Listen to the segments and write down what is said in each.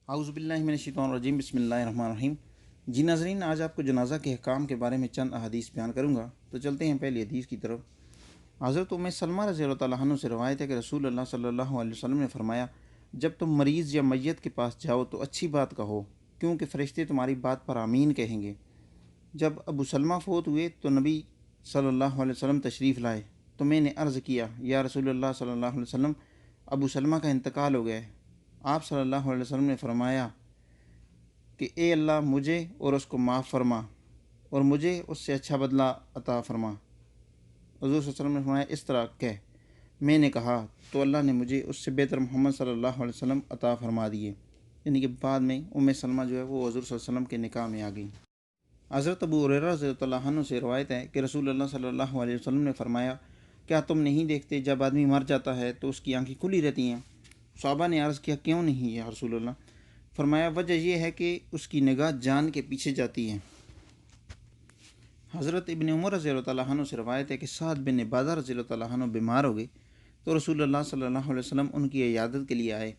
اعوذ باللہ من الشیطان الرجیم بسم اللہ الرحمن الرحیم۔ جی ناظرین، آج آپ کو جنازہ کے احکام کے بارے میں چند احادیث بیان کروں گا، تو چلتے ہیں پہلی حدیث کی طرف۔ حضرت ام سلمہ رضی اللہ تعالیٰ عنہ سے روایت ہے کہ رسول اللہ صلی اللہ علیہ وسلم نے فرمایا، جب تم مریض یا میت کے پاس جاؤ تو اچھی بات کہو، کیونکہ فرشتے تمہاری بات پر آمین کہیں گے۔ جب ابو سلمہ فوت ہوئے تو نبی صلی اللہ علیہ وسلم تشریف لائے تو میں نے عرض کیا، یا رسول اللہ صلی اللہ علیہ وسلم، ابو سلمہ کا انتقال ہو گیا ہے۔ آپ صلی اللہ علیہ وسلم نے فرمایا کہ اے اللہ، مجھے اور اس کو معاف فرما اور مجھے اس سے اچھا بدلہ عطا فرما۔ حضور صلی اللہ علیہ وسلم نے فرمایا، اس طرح کہہ۔ میں نے کہا تو اللہ نے مجھے اس سے بہتر محمد صلی اللہ علیہ وسلم عطا فرما دیے، یعنی کہ بعد میں ام سلمہ جو ہے وہ حضور صلی اللہ علیہ وسلم کے نکاح میں آ گئی۔ حضرت ابو ہریرہ رضی اللہ عنہ سے روایت ہے کہ رسول اللہ صلی اللہ علیہ وسلم نے فرمایا، کیا تم نہیں دیکھتے جب آدمی مر جاتا ہے تو اس کی آنکھیں کھلی رہتی ہیں؟ صحابہ نے عرض کیا، کیوں نہیں یا رسول اللہ؟ فرمایا، وجہ یہ ہے کہ اس کی نگاہ جان کے پیچھے جاتی ہے۔ حضرت ابن عمر رضی اللہ عنہ سے روایت ہے کہ سعد بن عبادہ رضی اللہ عنہ بیمار ہو گئے تو رسول اللہ صلی اللہ علیہ وسلم ان کی عیادت کے لیے آئے۔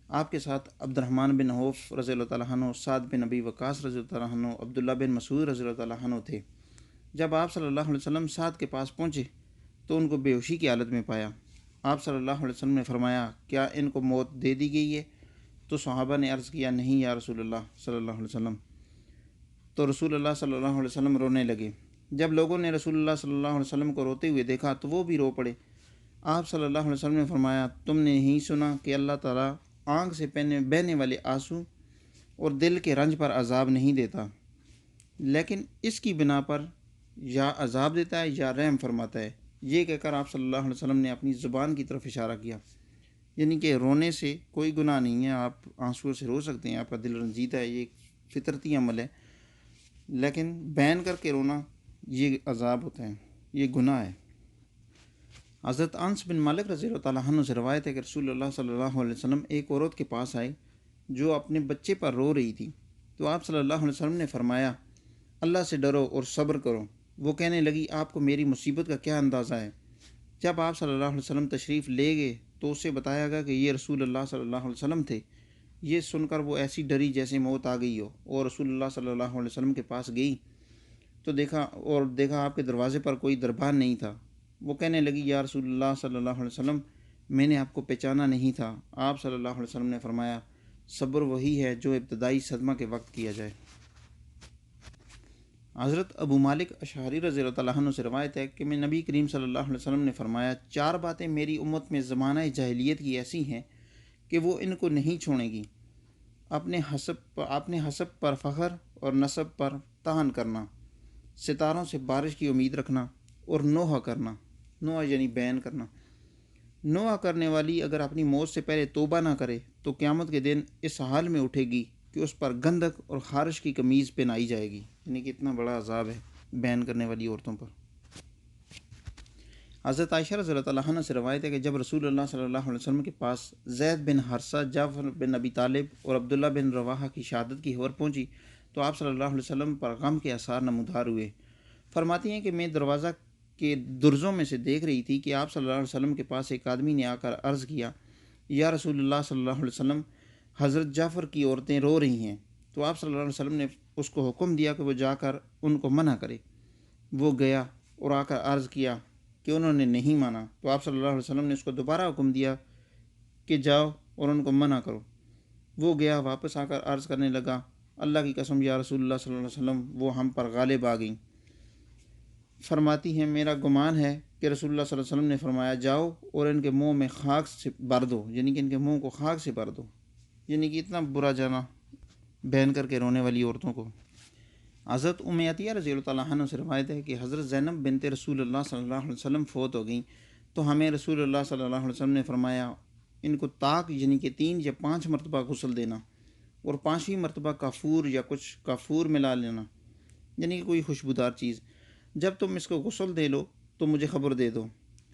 آپ کے ساتھ عبد الرحمن بن عوف رضی اللہ عنہ، سعد بن ابی وقاص رضی اللہ عنہ، عبداللہ بن مسعود رضی اللہ عنہ تھے۔ جب آپ صلی اللہ علیہ وسلم سعد کے پاس پہنچے تو ان کو بے ہوشی کی حالت میں پایا۔ آپ صلی اللہ علیہ وسلم نے فرمایا، کیا ان کو موت دے دی گئی ہے؟ تو صحابہ نے عرض کیا، نہیں یا رسول اللہ صلی اللہ علیہ وسلم۔ تو رسول اللہ صلی اللہ علیہ وسلم رونے لگے۔ جب لوگوں نے رسول اللہ صلی اللہ علیہ وسلم کو روتے ہوئے دیکھا تو وہ بھی رو پڑے۔ آپ صلی اللہ علیہ وسلم نے فرمایا، تم نے نہیں سنا کہ اللہ تعالیٰ آنکھ سے بہنے والے آنسو اور دل کے رنج پر عذاب نہیں دیتا، لیکن اس کی بنا پر یا عذاب دیتا ہے یا رحم فرماتا ہے۔ یہ کہہ کر آپ صلی اللہ علیہ وسلم نے اپنی زبان کی طرف اشارہ کیا، یعنی کہ رونے سے کوئی گناہ نہیں ہے، آپ آنسو سے رو سکتے ہیں، آپ کا دل رنجیدہ ہے، یہ ایک فطرتی عمل ہے، لیکن بین کر کے رونا یہ عذاب ہوتا ہے، یہ گناہ ہے۔ حضرت انس بن مالک رضی اللہ عنہ سے روایت ہے کہ رسول اللہ صلی اللہ علیہ وسلم ایک عورت کے پاس آئے جو اپنے بچے پر رو رہی تھی، تو آپ صلی اللہ علیہ وسلم نے فرمایا، اللہ سے ڈرو اور صبر کرو۔ وہ کہنے لگی، آپ کو میری مصیبت کا کیا اندازہ ہے؟ جب آپ صلی اللہ علیہ وسلم تشریف لے گئے تو اسے بتایا گیا کہ یہ رسول اللہ صلی اللہ علیہ وسلم تھے۔ یہ سن کر وہ ایسی ڈری جیسے موت آ گئی ہو، اور رسول اللہ صلی اللہ علیہ وسلم کے پاس گئی تو دیکھا آپ کے دروازے پر کوئی دربان نہیں تھا۔ وہ کہنے لگی، یا رسول اللہ صلی اللہ علیہ وسلم، میں نے آپ کو پہچانا نہیں تھا۔ آپ صلی اللہ علیہ وسلم نے فرمایا، صبر وہی ہے جو ابتدائی صدمہ کے وقت کیا جائے۔ حضرت ابو مالک اشعری رضی اللہ عنہ سے روایت ہے کہ میں نبی کریم صلی اللہ علیہ وسلم نے فرمایا، چار باتیں میری امت میں زمانہ جاہلیت کی ایسی ہیں کہ وہ ان کو نہیں چھوڑیں گی: اپنے حسب پر فخر اور نسب پر طعن کرنا، ستاروں سے بارش کی امید رکھنا، اور نوحہ کرنا۔ نوحہ یعنی بیان کرنا۔ نوحہ کرنے والی اگر اپنی موت سے پہلے توبہ نہ کرے تو قیامت کے دن اس حال میں اٹھے گی کہ اس پر گندک اور خارش کی قمیض پہنائی جائے گی، یعنی کہ اتنا بڑا عذاب ہے بیان کرنے والی عورتوں پر۔ حضرت عائشہ رضی اللہ عنہ سے روایت ہے کہ جب رسول اللہ صلی اللہ علیہ وسلم کے پاس زید بن حارثہ، جعفر بن ابی طالب اور عبداللہ بن رواحہ کی شہادت کی خبر پہنچی تو آپ صلی اللہ علیہ وسلم پر غم کے آثار نمودار ہوئے۔ فرماتی ہیں کہ میں دروازہ کے درزوں میں سے دیکھ رہی تھی کہ آپ صلی اللہ علیہ وسلم کے پاس ایک آدمی نے آ کر عرض کیا، یا رسول اللہ صلی اللہ علیہ وسلم، حضرت جعفر کی عورتیں رو رہی ہیں۔ تو آپ صلی اللہ علیہ وسلم نے اس کو حکم دیا کہ وہ جا کر ان کو منع کرے۔ وہ گیا اور آ کر عرض کیا کہ انہوں نے نہیں مانا، تو آپ صلی اللہ علیہ وسلم نے اس کو دوبارہ حکم دیا کہ جاؤ اور ان کو منع کرو۔ وہ گیا، واپس آ کر عرض کرنے لگا، اللہ کی قسم یا رسول اللہ صلی اللہ علیہ وسلم، وہ ہم پر غالب آ گئیں۔ فرماتی ہیں، میرا گمان ہے کہ رسول اللہ صلی اللہ علیہ وسلم نے فرمایا، جاؤ اور ان کے منہ میں خاک سے بھر دو، یعنی کہ ان کے منہ کو خاک سے بھر دو، یعنی کہ اتنا برا جانا بہن کر کے رونے والی عورتوں کو۔ حضرت ام عطیہ رضی اللہ عنہ سے روایت ہے کہ حضرت زینب بنت رسول اللہ صلی اللہ علیہ وسلم فوت ہو گئیں تو ہمیں رسول اللہ صلی اللہ علیہ وسلم نے فرمایا، ان کو طاق یعنی کہ 3 یا 5 مرتبہ غسل دینا، اور 5ویں مرتبہ کافور یا کچھ کافور ملا لینا، یعنی کہ کوئی خوشبودار چیز۔ جب تم اس کو غسل دے لو تو مجھے خبر دے دو۔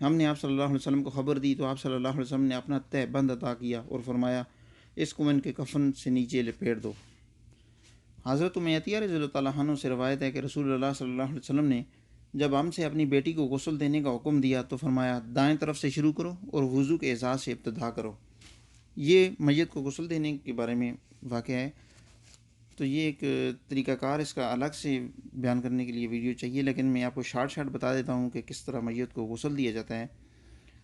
ہم نے آپ صلی اللہ علیہ وسلم کو خبر دی تو آپ صلی اللہ علیہ وسلم نے اپنا تہ بند عطا کیا اور فرمایا، اس کو ان کے کفن سے نیچے لپیٹ دو۔ حضرت ام عطیہ رضی اللہ عنہ سے روایت ہے کہ رسول اللہ صلی اللہ علیہ وسلم نے جب ہم سے اپنی بیٹی کو غسل دینے کا حکم دیا تو فرمایا، دائیں طرف سے شروع کرو اور وضو کے اعزاز سے ابتدا کرو۔ یہ میت کو غسل دینے کے بارے میں واقعہ ہے، تو یہ ایک طریقہ کار اس کا الگ سے بیان کرنے کے لیے ویڈیو چاہیے، لیکن میں آپ کو شارٹ بتا دیتا ہوں کہ کس طرح میت کو غسل دیا جاتا ہے۔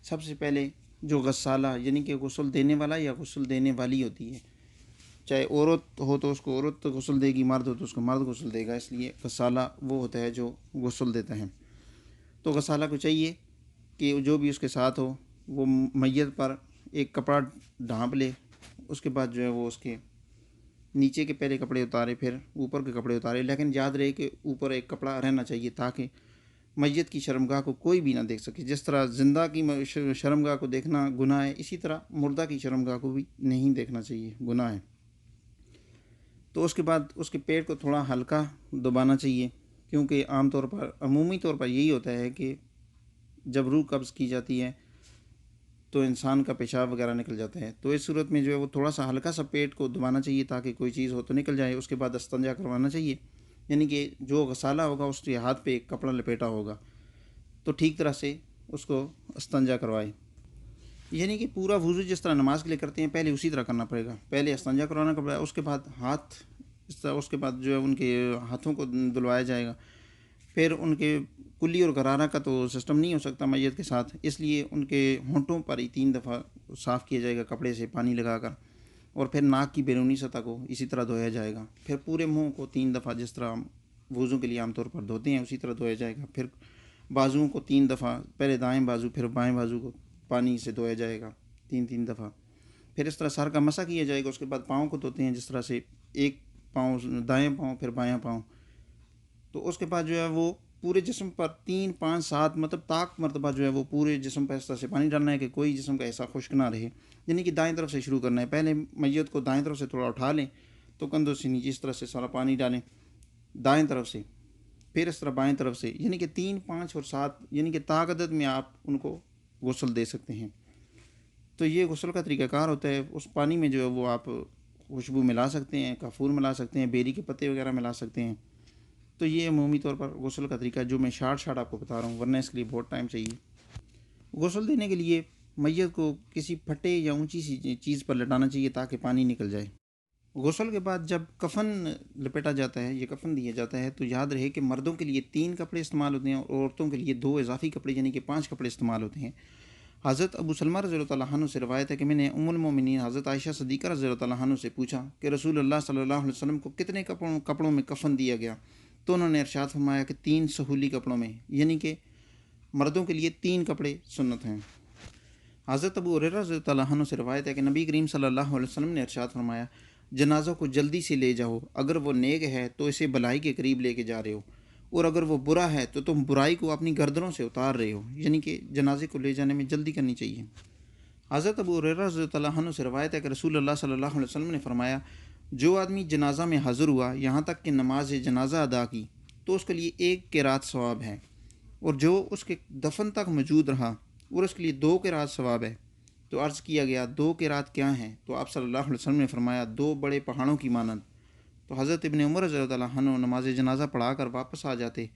سب سے پہلے جو غسالہ یعنی کہ غسل دینے والا یا غسل دینے والی ہوتی ہے، چاہے عورت ہو تو اس کو عورت غسل دے گی، مرد ہو تو اس کو مرد غسل دے گا، اس لیے غسالہ وہ ہوتا ہے جو غسل دیتا ہے۔ تو غسالہ کو چاہیے کہ جو بھی اس کے ساتھ ہو وہ میت پر ایک کپڑا ڈھانپ لے، اس کے بعد جو ہے وہ اس کے نیچے کے پہلے کپڑے اتارے، پھر اوپر کے کپڑے اتارے، لیکن یاد رہے کہ اوپر ایک کپڑا رہنا چاہیے تاکہ میت کی شرمگاہ کو کوئی بھی نہ دیکھ سکے۔ جس طرح زندہ کی شرمگاہ کو دیکھنا گناہ ہے، اسی طرح مردہ کی شرمگاہ کو بھی نہیں دیکھنا چاہیے، گناہ ہے۔ تو اس کے بعد اس کے پیٹ کو تھوڑا ہلکا دبانا چاہیے، کیونکہ عمومی طور پر یہی ہوتا ہے کہ جب روح قبض کی جاتی ہے تو انسان کا پیشاب وغیرہ نکل جاتا ہے، تو اس صورت میں جو ہے وہ تھوڑا سا ہلکا سا پیٹ کو دبانا چاہیے تاکہ کوئی چیز ہو تو نکل جائے۔ اس کے بعد استنجا کروانا چاہیے، یعنی کہ جو غسالہ ہوگا اس کے ہاتھ پہ ایک کپڑا لپیٹا ہوگا تو ٹھیک طرح سے اس کو استنجا کروائے، یعنی کہ پورا وضو جس طرح نماز کے لیے کرتے ہیں پہلے اسی طرح کرنا پڑے گا۔ پہلے استنجا کروانا پڑے گا، اس کے بعد اس کے بعد جو ہے ان کے ہاتھوں کو دھلوایا جائے گا۔ پھر ان کے کلی اور غرارہ کا تو سسٹم نہیں ہو سکتا میت کے ساتھ، اس لیے ان کے ہونٹوں پر ہی 3 دفعہ صاف کیا جائے گا کپڑے سے پانی لگا کر، اور پھر ناک کی بیرونی سطح کو اسی طرح دھویا جائے گا۔ پھر پورے منہ کو 3 دفعہ جس طرح ہم وضو کے لیے عام طور پر دھوتے ہیں اسی طرح دھویا جائے گا۔ پھر بازوؤں کو 3 دفعہ، پہلے دائیں بازو پھر بائیں بازو کو پانی سے دھویا جائے گا 3 دفعہ۔ پھر اس طرح سر کا مسح کیا جائے گا۔ اس کے بعد پاؤں کو دھوتے ہیں جس طرح سے ایک پاؤں دائیں پاؤں پھر بایاں پاؤں۔ تو اس کے بعد جو ہے وہ پورے جسم پر 3 5 7 مطلب طاق مرتبہ جو ہے وہ پورے جسم پر اس طرح سے پانی ڈالنا ہے کہ کوئی جسم کا ایسا خشک نہ رہے، یعنی کہ دائیں طرف سے شروع کرنا ہے۔ پہلے میت کو دائیں طرف سے تھوڑا اٹھا لیں تو کندھوں سے نیچے اس طرح سے سارا پانی ڈالیں دائیں طرف سے، پھر اس طرح بائیں طرف سے، یعنی کہ 3 5 اور 7 یعنی کہ طاق عدد میں آپ ان کو غسل دے سکتے ہیں۔ تو یہ غسل کا طریقہ کار ہوتا ہے۔ اس پانی میں جو ہے وہ آپ خوشبو ملا سکتے ہیں، کافور ملا سکتے ہیں، بیری کے پتے وغیرہ ملا سکتے ہیں۔ تو یہ عمومی طور پر غسل کا طریقہ جو میں شارٹ آپ کو بتا رہا ہوں، ورنہ اس کے لیے بہت ٹائم چاہیے۔ غسل دینے کے لیے میت کو کسی پھٹے یا اونچی سی چیز پر لٹانا چاہیے تاکہ پانی نکل جائے۔ غسل کے بعد جب کفن لپیٹا جاتا ہے یا کفن دیا جاتا ہے تو یاد رہے کہ مردوں کے لیے 3 کپڑے استعمال ہوتے ہیں اور عورتوں کے لیے 2 اضافی کپڑے یعنی کہ 5 کپڑے استعمال ہوتے ہیں۔ حضرت ابو سلمہ رضی اللہ تعالیٰ عنہ سے روایت ہے کہ میں نے ام المومنین حضرت عائشہ صدیقہ رضی اللہ تعالیٰ عنہ سے پوچھا کہ رسول اللہ صلی اللہ علیہ وسلم کو کتنے کپڑوں میں کفن دیا گیا؟ تو انہوں نے ارشاد فرمایا کہ 3 سہولی کپڑوں میں، یعنی کہ مردوں کے لیے 3 کپڑے سنت ہیں۔ حضرت ابو ہریرہ رضی اللہ تعالیٰ عنہ سے روایت ہے کہ نبی کریم صلی اللہ علیہ وسلم نے ارشاد فرمایا جنازہ کو جلدی سے لے جاؤ، اگر وہ نیک ہے تو اسے بھلائی کے قریب لے کے جا رہے ہو، اور اگر وہ برا ہے تو تم برائی کو اپنی گردنوں سے اتار رہے ہو، یعنی کہ جنازے کو لے جانے میں جلدی کرنی چاہیے۔ حضرت ابو ہریرہ رضی اللہ عنہ سے روایت ہے کہ رسول اللہ صلی اللہ علیہ وسلم نے فرمایا جو آدمی جنازہ میں حاضر ہوا یہاں تک کہ نماز جنازہ ادا کی تو اس کے لیے 1 قرات ثواب ہے، اور جو اس کے دفن تک موجود رہا اور اس کے لیے 2 قرات ثواب ہے۔ تو عرض کیا گیا 2 قرات کیا ہیں؟ تو آپ صلی اللہ علیہ وسلم نے فرمایا 2 بڑے پہاڑوں کی مانند۔ تو حضرت ابن عمر رضی اللہ عنہ نماز جنازہ پڑھا کر واپس آ جاتے۔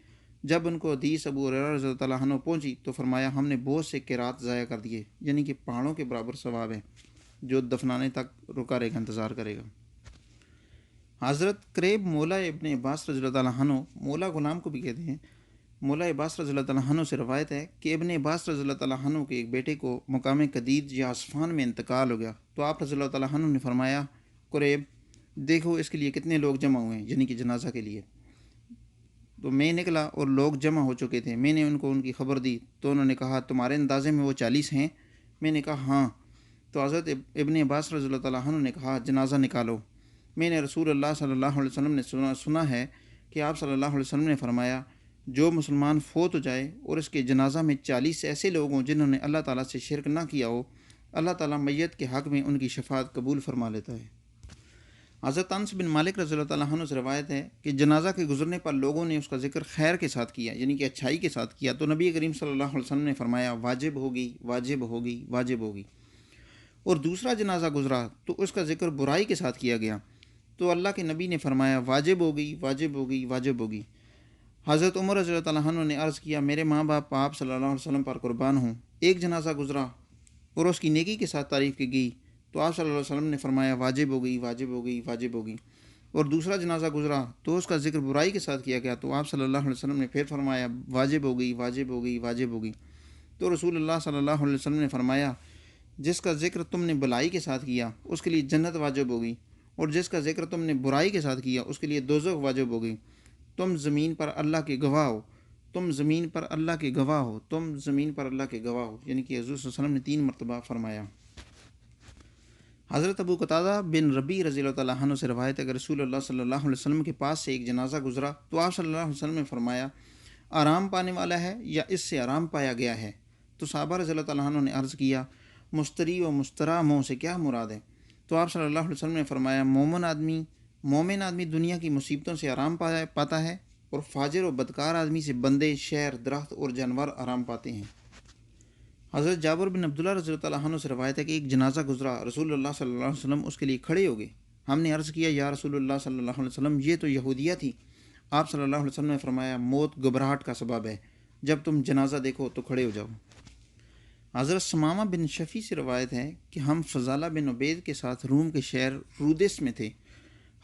جب ان کو حدیث ابو ہریرہ رضی اللہ عنہ پہنچی تو فرمایا ہم نے بہت سے قرات ضائع کر دیے، یعنی کہ پہاڑوں کے برابر ثواب ہے، جو دفنانے تک رکا رہے گا، انتظار کرے گا۔ حضرت قریب مولا ابن عباس رضی اللہ عنہ، مولا غلام کو بھی کہتے ہیں، مولا عباس رضی اللہ عنہ سے روایت ہے کہ ابن عباس رضی اللہ عنہ کے ایک بیٹے کو مقام قدید یا عصفان میں انتقال ہو گیا تو آپ رضی اللہ عنہ نے فرمایا قریب دیکھو اس کے لیے کتنے لوگ جمع ہوئے ہیں، یعنی کہ جنازہ کے لیے۔ تو میں نکلا اور لوگ جمع ہو چکے تھے، میں نے ان کو ان کی خبر دی تو انہوں نے کہا تمہارے اندازے میں وہ 40 ہیں؟ میں نے کہا ہاں۔ تو حضرت ابن عباس رضی اللہ عنہ نے کہا جنازہ نکالو۔ میں نے رسول اللہ صلی اللہ علیہ وسلم نے سنا ہے کہ آپ صلی اللہ علیہ وسلم نے فرمایا جو مسلمان فوت ہو جائے اور اس کے جنازہ میں 40 ایسے لوگ ہوں جنہوں نے اللہ تعالیٰ سے شرک نہ کیا ہو، اللہ تعالیٰ میت کے حق میں ان کی شفاعت قبول فرما لیتا ہے۔ حضرت انس بن مالک رضی اللہ عنہ سے روایت ہے کہ جنازہ کے گزرنے پر لوگوں نے اس کا ذکر خیر کے ساتھ کیا، یعنی کہ اچھائی کے ساتھ کیا، تو نبی کریم صلی اللہ علیہ وسلم نے فرمایا واجب ہوگی واجب ہوگی واجب ہوگی۔ اور دوسرا جنازہ گزرا تو اس کا ذکر برائی کے ساتھ کیا گیا تو اللہ کے نبی نے فرمایا واجب ہوگی واجب ہوگی واجب ہوگی۔ حضرت عمر رضی اللہ عنہ نے عرض کیا میرے ماں باپ آپ صلی اللہ علیہ وسلم پر قربان ہوں، ایک جنازہ گزرا اور اس کی نیکی کے ساتھ تعریف کی گئی تو آپ صلی اللہ علیہ وسلم نے فرمایا واجب ہو گئی، واجب ہو گئی، واجب ہو گئی۔ اور دوسرا جنازہ گزرا تو اس کا ذکر برائی کے ساتھ کیا گیا، تو آپ صلی اللہ علیہ وسلم نے پھر فرمایا واجب ہو گئی، واجب ہو گئی، واجب ہو گئی۔ تو رسول اللہ صلی اللہ علیہ وسلم نے فرمایا جس کا ذکر تم نے بلائی کے ساتھ کیا اس کے لیے جنت واجب ہو گئی، اور جس کا ذکر تم نے برائی کے ساتھ کیا اس کے لیے دوزخ واجب ہو گئی۔ تم زمین پر اللہ کے گواہ ہو، تم زمین پر اللہ کے گواہ ہو، تم زمین پر اللہ کے گواہ ہو، یعنی کہ حضور صلی اللہ علیہ وسلم نے 3 مرتبہ فرمایا۔ حضرت ابو قتادہ بن ربیع رضی اللہ تعالیٰ عنہ سے روایت ہے کہ رسول اللہ صلی اللہ علیہ وسلم کے پاس سے ایک جنازہ گزرا تو آپ صلی اللہ علیہ وسلم نے فرمایا آرام پانے والا ہے یا اس سے آرام پایا گیا ہے؟ تو صحابہ رضی اللہ تعالیٰ عنہ نے عرض کیا مستری و مسترا منہ سے کیا مراد ہے؟ تو آپ صلی اللہ علیہ وسلم نے فرمایا مومن آدمی دنیا کی مصیبتوں سے آرام پاتا ہے، اور فاجر و بدکار آدمی سے بندے، شہر، درخت اور جانور آرام پاتے ہیں۔ حضرت جابر بن عبداللہ رضی اللہ عنہ سے روایت ہے کہ ایک جنازہ گزرا، رسول اللہ صلی اللہ علیہ وسلم اس کے لیے کھڑے ہو گئے۔ ہم نے عرض کیا یا رسول اللہ صلی اللہ علیہ وسلم یہ تو یہودیہ تھی۔ آپ صلی اللہ علیہ وسلم نے فرمایا موت گھبراہٹ کا سبب ہے، جب تم جنازہ دیکھو تو کھڑے ہو جاؤ۔ حضرت ثمامہ بن شفیع سے روایت ہے کہ ہم فضالہ بن عبید کے ساتھ روم کے شہر رودس میں تھے،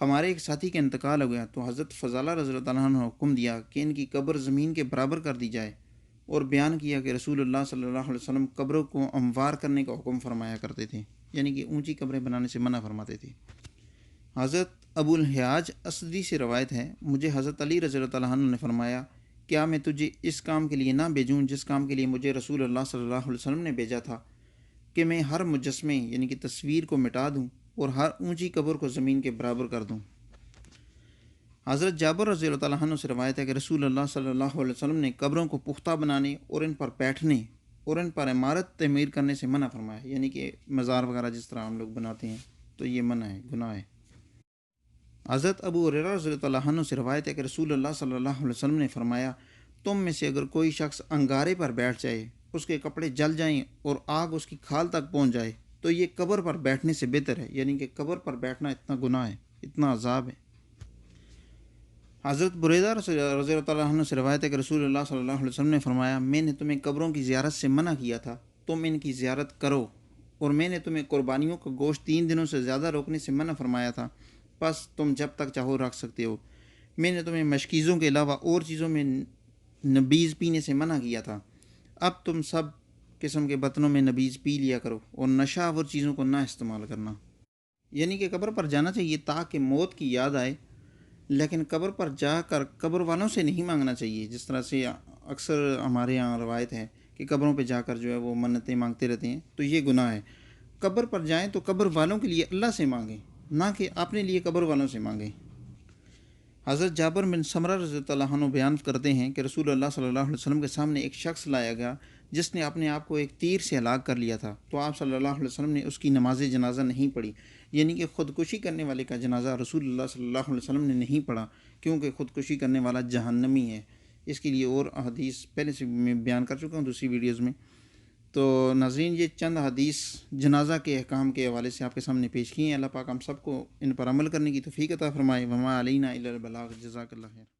ہمارے ایک ساتھی کا انتقال ہو گیا تو حضرت فضالہ رضی اللہ عنہ نے حکم دیا کہ ان کی قبر زمین کے برابر کر دی جائے، اور بیان کیا کہ رسول اللہ صلی اللہ علیہ وسلم قبروں کو ہموار کرنے کا حکم فرمایا کرتے تھے، یعنی کہ اونچی قبریں بنانے سے منع فرماتے تھے۔ حضرت ابو الحیاج اسدی سے روایت ہے مجھے حضرت علی رضی اللہ عنہ نے فرمایا کیا میں تجھے اس کام کے لیے نہ بھیجوں جس کام کے لیے مجھے رسول اللہ صلی اللہ علیہ وسلم نے بھیجا تھا، کہ میں ہر مجسمے یعنی کہ تصویر کو مٹا دوں اور ہر اونچی قبر کو زمین کے برابر کر دوں۔ حضرت جابر رضی اللہ عنہ سے روایت ہے کہ رسول اللہ صلی اللہ علیہ وسلم نے قبروں کو پختہ بنانے اور ان پر بیٹھنے اور ان پر عمارت تعمیر کرنے سے منع فرمایا، یعنی کہ مزار وغیرہ جس طرح ہم لوگ بناتے ہیں تو یہ منع ہے، گناہ ہے۔ حضرت ابو ہریرہ رضی اللہ عنہ سے روایت ہے کہ رسول اللہ صلی اللہ علیہ وسلم نے فرمایا تم میں سے اگر کوئی شخص انگارے پر بیٹھ جائے، اس کے کپڑے جل جائیں اور آگ اس کی کھال تک پہنچ جائے تو یہ قبر پر بیٹھنے سے بہتر ہے، یعنی کہ قبر پر بیٹھنا اتنا گناہ ہے، اتنا عذاب ہے۔ حضرت بریدہ رضی اللہ عنہ سے روایت ہے کہ رسول اللہ صلی اللہ علیہ وسلم نے فرمایا میں نے تمہیں قبروں کی زیارت سے منع کیا تھا، تم ان کی زیارت کرو، اور میں نے تمہیں قربانیوں کا گوشت 3 دنوں سے زیادہ روکنے سے منع فرمایا تھا، بس تم جب تک چاہو رکھ سکتے ہو۔ میں نے تمہیں مشکیزوں کے علاوہ اور چیزوں میں نبیذ پینے سے منع کیا تھا، اب تم سب قسم کے برتنوں میں نبیذ پی لیا کرو، اور نشہ آور چیزوں کو نہ استعمال کرنا۔ یعنی کہ قبر پر جانا چاہیے تاکہ موت کی یاد آئے، لیکن قبر پر جا کر قبر والوں سے نہیں مانگنا چاہیے، جس طرح سے اکثر ہمارے یہاں روایت ہے کہ قبروں پہ جا کر جو ہے وہ منتیں مانگتے رہتے ہیں، تو یہ گناہ ہے۔ قبر پر جائیں تو قبر والوں کے لیے اللہ سے مانگیں، نہ کہ اپنے لیے قبر والوں سے مانگیں۔ حضرت جابر بن سمرہ رضی اللہ عنہ بیان کرتے ہیں کہ رسول اللہ صلی اللہ علیہ وسلم کے سامنے ایک شخص لایا گیا جس نے اپنے آپ کو ایک تیر سے ہلاک کر لیا تھا، تو آپ صلی اللہ علیہ وسلم نے اس کی نماز جنازہ نہیں پڑھی، یعنی کہ خودکشی کرنے والے کا جنازہ رسول اللہ صلی اللہ علیہ وسلم نے نہیں پڑھا، کیونکہ خودکشی کرنے والا جہنمی ہے۔ اس کے لیے اور حدیث پہلے سے میں بیان کر چکا ہوں دوسری ویڈیوز میں۔ تو ناظرین یہ چند حدیث جنازہ کے احکام کے حوالے سے آپ کے سامنے پیش کی ہیں۔ اللہ پاک ہم سب کو ان پر عمل کرنے کی توفیق عطا فرمائے۔ وما علینا الا البلاغ۔ جزاک اللہ خیر۔